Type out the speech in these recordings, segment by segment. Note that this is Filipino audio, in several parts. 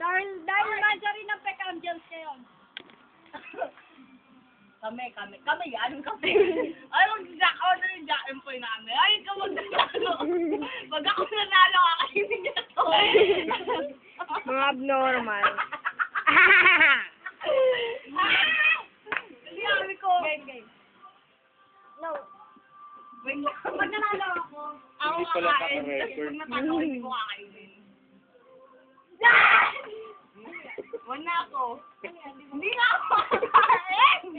Dahil manja rin ng Peck Angels ngayon. Kami yan. Ay, mag-jack order yung Jack and Poy namin. Ay, ikaw mag-nanalo. Pag ako nanalo, kakainin niya to. Mga abnormal. Sabi ko. Game. No. Wait, pag nanalo ako kakain. Pag natalo ko, hindi ko kakainin. Wala na ako. Hindi na ako kakain.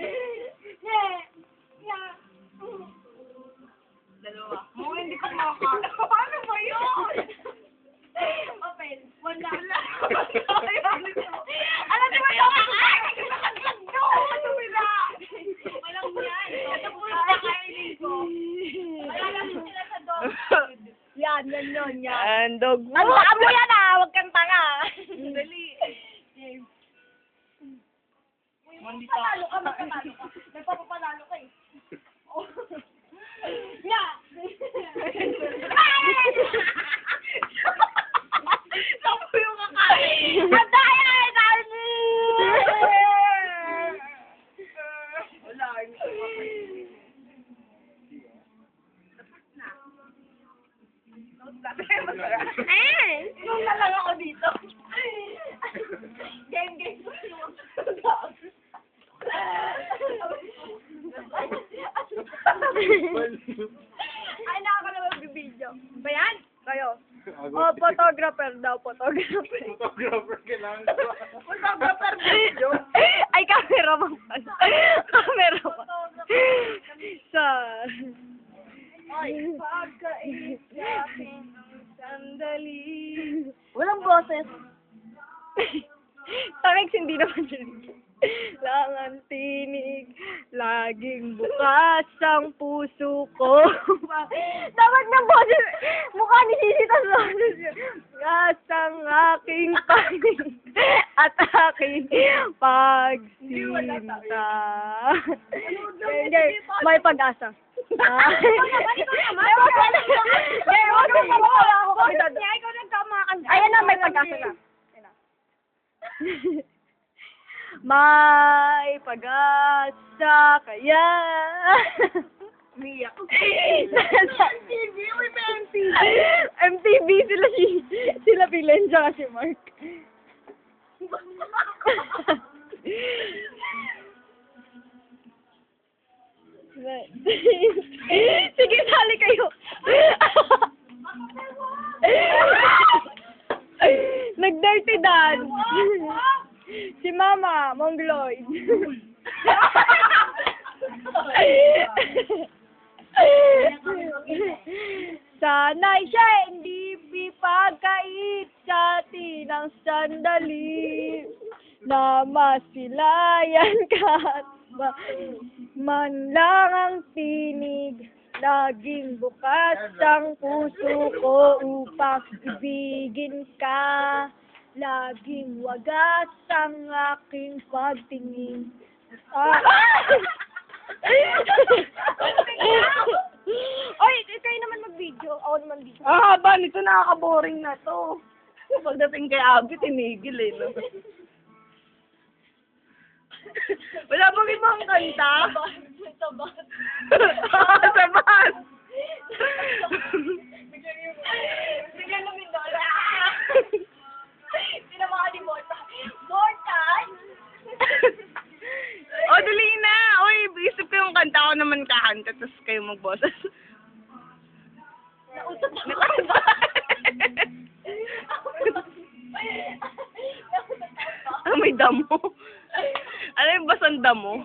Dalawa. Mga hindi ko makakain. Paano ba yun? Open. Wala. Alam mo ba ito? Nakaglag doon. Tumila. Walang yan. Tapos kakainin ko. Wala lang sila sa dog. Yan. Yan, dog mo. Ano mo yan Huwag kang tanga. Dali. Mandi Magpapalo ka. Nagpapapanalo ka eh. Nga! Saan yung kakain? Ang daya eh! Dami! Wala. Nung na lang ako dito. Game. Ay, nakaka na mag-video. Ba yan? Kayo. Oh, photographer daw, photographer. Photographer kailangan ko. Photographer video. Ay, cameraman pala. Cameraman. Sa... Ay, pagkait natin ang sandali. Walang boses. Tamex, hindi naman yun. Lang ang tinig, laging bukas ang puso ko. Dapat ng boses, mukha ni Sisi tas boses yun. Bukas ang aking panig at aking pagsinta. Hindi, may pag-asa. Ayan na, may pag-asa na. May pag-asa kaya. Umiyak. MTV, MTV sila Pilen tsaka si Mark. Sige, sali kayo. Nag-dirty dance. Si Mama, Mongoloid. Sana'y siya hindi pipagkait sa atin ang sandali na masilayan kahit man lang ang tinig. Laging bukas ang puso ko upang ibigin ka. Laging wagas ang aking pagtingin. Oy, kayo naman mag-video. Ako naman video. Haba nito, nakaka-boring na to. Pagdating kay Abby, tinigil eh. No? Wala bang ibang kanta? Sabat. Sabat! Bigyan namin doon. Sinamahan ni Morta. Morta! O, dali na! Uy, isip ko yung kanta ko naman kakanta, tapos kayo magboses. Nautot ako. May damo. Ano yung basang damo?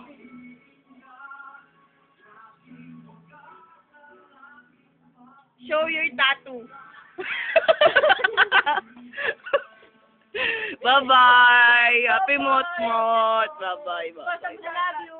Show your tattoo. Bye-bye. Happy mot-mot. Bye-bye. Bye-bye. I love you.